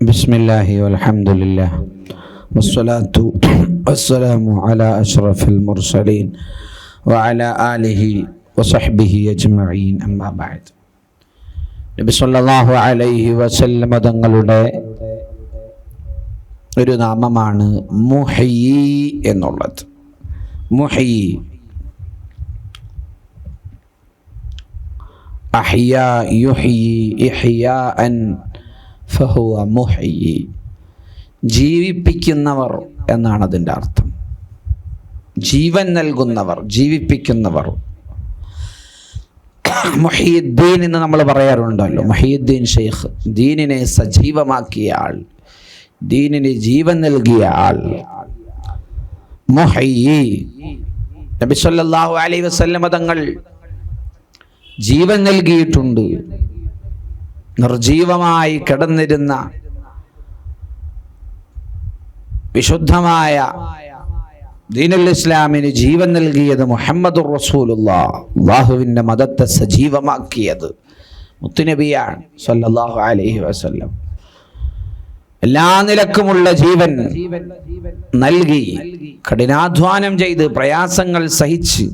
ബിസ്മില്ലാഹി വൽഹംദുലില്ലാഹ് വസ്സലാത്തു വസ്സലാമു അലാ അഷ്റഫിൽ മുർസലീൻ വഅലാ ആലിഹി വസഹ്ബിഹി അജ്മഈൻ അമ്മാ ബഅദ്. നബി സല്ലല്ലാഹു അലൈഹി വസല്ലം തങ്ങളുടെ ഒരു നാമമാണ് മുഹയ്യി എന്നുള്ളത്. മുഹയ്യി, അഹ്യാ യുഹ്യി ഇഹ്യാഅൻ ഫഹുവ മുഹയ്യി, ജീവിപ്പിക്കുന്നവർ എന്നാണ് അതിൻ്റെ അർത്ഥം. ജീവൻ നൽകുന്നവർ, ജീവിപ്പിക്കുന്നവർ. മുഹയ്യിദ്ദീൻ എന്ന് നമ്മൾ പറയാറുണ്ടല്ലോ, മുഹയ്യിദ്ദീൻ ഷെയ്ഖ്, ദീനിനെ സജീവമാക്കിയ ആൾ, ദീനിന് ജീവൻ നൽകിയ ആൾ. മുഹയ്യി, നബി സല്ലല്ലാഹു അലൈഹി വസല്ലം തങ്ങൾ ജീവൻ നൽകിയിട്ടുണ്ട്. നിർജീവമായി കിടന്നിരുന്ന വിശുദ്ധമായ ദീനുൽ ഇസ്ലാമിന് ജീവൻ നൽകിയത് മുഹമ്മദുർ റസൂലുള്ളാഹ്, അല്ലാഹുവിൻ്റെ മതത്തെ സജീവമാക്കിയത് മുത്തുനബിയാണ് സല്ലല്ലാഹു അലൈഹി വസല്ലം. എല്ലാ നിലക്കുമുള്ള ജീവൻ നൽകി, കഠിനാധ്വാനം ചെയ്ത് പ്രയാസങ്ങൾ സഹിച്ച്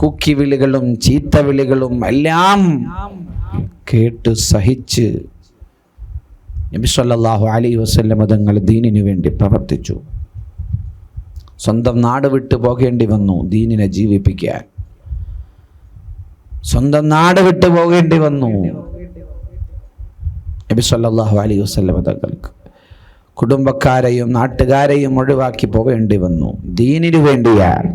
കുക്കിവിളികളും ചീത്തവിളികളും എല്ലാം കേട്ട് സഹിച്ച് നബി സല്ലല്ലാഹു അലൈഹി വസല്ലം തങ്ങൾ ദീനിനു വേണ്ടി പ്രവർത്തിച്ചു. സ്വന്തം നാട് വിട്ടു പോകേണ്ടി വന്നു ദീനിനെ ജീവിപ്പിക്കാൻ. സ്വന്തം നാട് വിട്ടു പോകേണ്ടി വന്നു നബി സല്ലല്ലാഹു അലൈഹി വസല്ലം തങ്ങൾക്ക്. കുടുംബക്കാരെയും നാട്ടുകാരെയും ഒഴിവാക്കി പോകേണ്ടി വന്നു ദീനിനു വേണ്ടിയാണ്.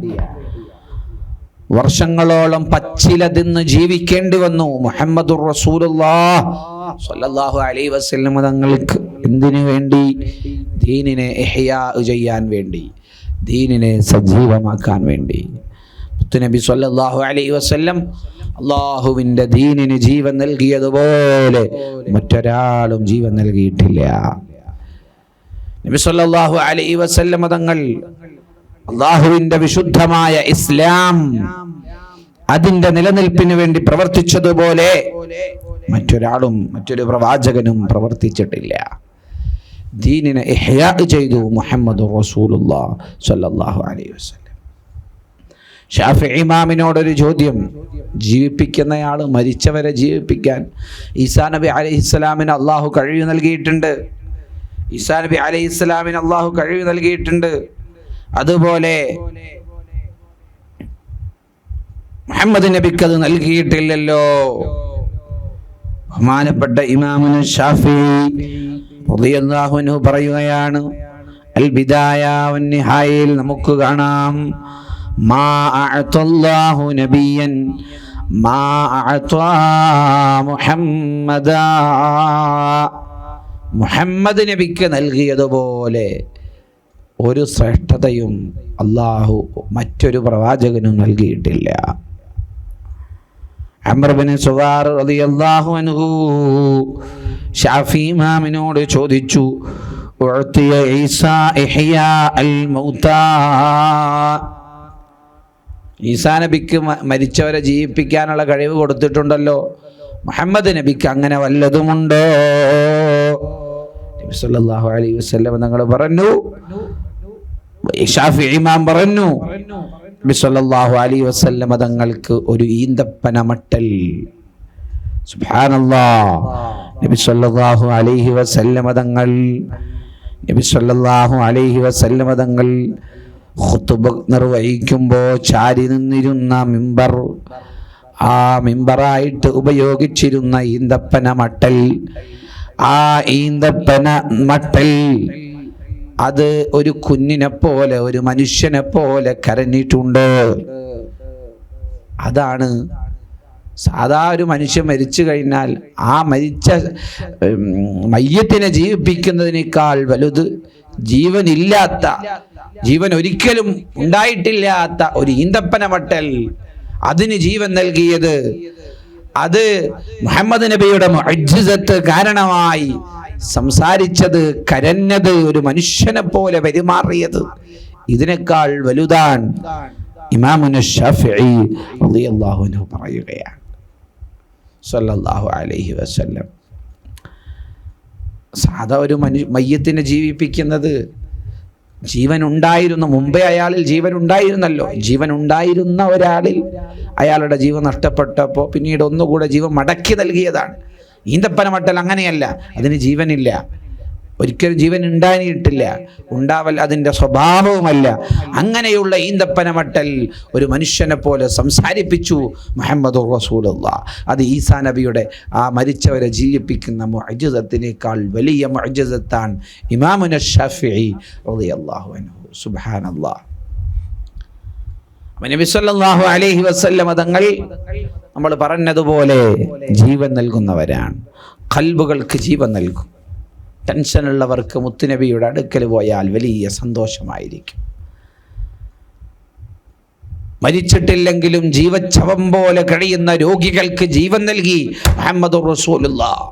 വർഷങ്ങളോളം പച്ചില തിന്ന് ജീവിക്കേണ്ടി വന്നു മുഹമ്മദുർ റസൂലുള്ളാഹ് സ്വല്ലല്ലാഹു അലൈഹി വസല്ലം തങ്ങൾക്ക്. എന്തിനു വേണ്ടി? ദീനിനെ ഇഹ്യാ ചെയ്യാൻ വേണ്ടി, ദീനിനെ സജീവമാക്കാൻ വേണ്ടി. മുത്തുനബി സ്വല്ലല്ലാഹു അലൈഹി വസല്ലം അല്ലാഹുവിൻ്റെ ദീനിന് ജീവൻ നൽകിയതുപോലെ മറ്റൊരാളും ജീവൻ നൽകിയിട്ടില്ല. നബി സല്ലല്ലാഹു അലൈഹി വസല്ലം തങ്ങൾ അല്ലാഹുവിൻ്റെ വിശുദ്ധമായ ഇസ്ലാം, അതിൻ്റെ നിലനിൽപ്പിന് വേണ്ടി പ്രവർത്തിച്ചതുപോലെ മറ്റൊരാളും മറ്റൊരു പ്രവാചകനും പ്രവർത്തിച്ചിട്ടില്ല. ദീനിനെ ഇഹ്യാ ചെയ്തു മുഹമ്മദുർ റസൂലുള്ളാഹി സ്വല്ലല്ലാഹു അലൈഹി വസല്ലം. ഷാഫിഈ ഇമാമിനോടൊരു ചോദ്യം. ജീവിപ്പിക്കുന്നയാൾ മരിച്ചവരെ ജീവിപ്പിക്കാൻ ഈസാ നബി അലൈഹിസ്സലാമിന് അല്ലാഹു കഴിവ് നൽകിയിട്ടുണ്ട്. ഈസാ നബി അലൈഹിസ്സലാമിന് അല്ലാഹു കഴിവ് നൽകിയിട്ടുണ്ട്. അതുപോലെ മുഹമ്മദ് നബിക്ക് അത് നൽകിയിട്ടില്ലല്ലോ. ബഹുമാനപ്പെട്ട ഇമാമുന ഷാഫിഈ റളിയല്ലാഹു അൻഹു പറയുകയാണ്, അൽ ബിദായ വൻ നിഹായയിൽ നമുക്ക് കാണാം, മാ അഅതല്ലാഹു നബിയൻ മാ അഅതാ മുഹമ്മദാ, മുഹമ്മദ് നബിക്ക് നൽകിയതുപോലെ ഒരു ശ്രേഷ്ഠതയും അല്ലാഹു മറ്റൊരു പ്രവാചകനും നൽകിയിട്ടില്ല. അംർ ഇബ്നു സുവാർ റളിയല്ലാഹു അൻഹു ഷാഫി ഇമാമിനോട് ചോദിച്ചു, ഉഅ്തിയ ഈസാ ഇഹ്യാ അൽ മൗതാ, ഈസാ നബിക്ക് മരിച്ചവരെ ജീവിപ്പിക്കാനുള്ള കഴിവ് കൊടുത്തിട്ടുണ്ടല്ലോ, മുഹമ്മദ് നബിക്ക് അങ്ങനെ വല്ലതുമുണ്ടോ? നബി സല്ലല്ലാഹു അലൈഹി വസല്ലം തങ്ങൾ പറഞ്ഞു, ഷാഫിഈ ഇമാം പറഞ്ഞു, നബി സല്ലല്ലാഹു അലൈഹി വസല്ലം തങ്ങൾക്ക് ഒരു ഈന്തപ്പന മട്ടൽ. സുബ്ഹാനല്ലാഹ്. നബി സല്ലല്ലാഹു അലൈഹി വസല്ലം തങ്ങൾ ഖുതുബ നിർവഹിക്കുമ്പോൾ ചാരി നിന്നിരുന്ന മിമ്പർ, ആ മിമ്പറായിട്ട് ഉപയോഗിച്ചിരുന്ന ഈന്തപ്പന മട്ടൽ, ആ ഈന്തപ്പന മട്ടൽ അത് ഒരു കുഞ്ഞിനെ പോലെ, ഒരു മനുഷ്യനെ പോലെ കരഞ്ഞിട്ടുണ്ട്. അതാണ് സാധാ ഒരു മനുഷ്യൻ മരിച്ചു കഴിഞ്ഞാൽ ആ മരിച്ച മയ്യത്തിനെ ജീവിപ്പിക്കുന്നതിനേക്കാൾ വലുത് ജീവനില്ലാത്ത, ജീവൻ ഒരിക്കലും ഉണ്ടായിട്ടില്ലാത്ത ഒരു ഈന്തപ്പന മട്ടൽ, അതിന് ജീവൻ നൽകിയത്, അത് മുഹമ്മദ് നബിയുടെ മുഅ്ജിസത്ത് കാരണമായി സംസാരിച്ചത്, കരഞ്ഞത്, ഒരു മനുഷ്യനെ പോലെ പെരുമാറിയത്, ഇതിനേക്കാൾ വലുതാണ്. ഇമാമുന ഷാഫിഈ റളിയല്ലാഹു അൻഹു പറയുകയാണ് സല്ലല്ലാഹു അലൈഹി വസല്ലം. സാധാ ഒരു മയ്യത്തിനെ ജീവിപ്പിക്കുന്നത്, ജീവൻ ഉണ്ടായിരുന്നു മുമ്പേ അയാളിൽ ജീവൻ ഉണ്ടായിരുന്നല്ലോ, ജീവൻ ഉണ്ടായിരുന്ന ഒരാളിൽ അയാളുടെ ജീവൻ നഷ്ടപ്പെട്ടപ്പോൾ പിന്നീട് ഒന്നുകൂടെ ജീവൻ മടക്കി നൽകിയതാണ്. ഈന്തപ്പന മട്ടൽ അങ്ങനെയല്ല, അതിന് ജീവനില്ല, ഒരിക്കലും ജീവൻ ഉണ്ടായിട്ടില്ല, ഉണ്ടാവൽ അതിൻ്റെ സ്വഭാവവുമല്ല. അങ്ങനെയുള്ള ഈന്തപ്പന മട്ടൽ ഒരു മനുഷ്യനെ പോലെ സംസാരിപ്പിച്ചു മുഹമ്മദുർ റസൂലുള്ളാഹ്. അത് ഈസാ നബിയുടെ ആ മരിച്ചവരെ ജീവിപ്പിക്കുന്ന മുഅ്ജിസത്തിനേക്കാൾ വലിയ മുഅ്ജിസത്താണ് ഇമാമുന ശാഫിഈ റളിയല്ലാഹു അൻഹു. സുബ്ഹാനല്ലാഹ്. നബി സല്ലല്ലാഹു അലൈഹി വസല്ലം തങ്ങൾ നമ്മൾ പറഞ്ഞതുപോലെ ജീവൻ നൽകുന്നവരാണ്, ഖൽബുകൾക്ക് ജീവൻ നൽകും. ടെൻഷനുള്ളവർക്ക് മുത്തുനബിയുടെ അടുക്കൽ പോയാൽ വലിയ സന്തോഷമായിരിക്കും. മരിച്ചിട്ടില്ലെങ്കിലും ജീവച്ഛവം പോലെ കഴിയുന്ന രോഗികൾക്ക് ജീവൻ നൽകി മുഹമ്മദുർ റസൂലുള്ളാഹ്.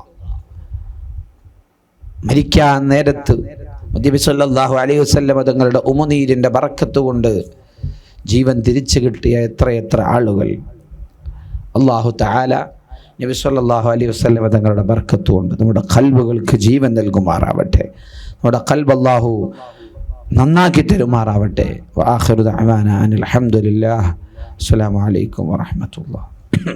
മരിക്കാൻ നേരത്ത് നബി സല്ലല്ലാഹു അലൈഹി വസല്ലം തങ്ങളുടെ ഉമിനീരിൻ്റെ ബറക്കത്ത് കൊണ്ട് ജീവൻ തിരിച്ചു കിട്ടിയ എത്രയെത്ര ആളുകൾ. അല്ലാഹു തആല നബി സല്ലല്ലാഹു അലൈഹി വസല്ലം തങ്ങളുടെ ബർക്കത്ത് കൊണ്ട് നമ്മുടെ ഖൽബുകൾക്ക് ജീവൻ നൽകുമാറാവട്ടെ, നമ്മുടെ ഖൽബ് അല്ലാഹു നന്നാക്കി തരുമാറാവട്ടെ. വആഖിറു ദഅവാനാ അനിൽ ഹംദുലില്ലാഹ്. അസ്സലാമു അലൈക്കും വറഹ്മത്തുള്ളാഹി.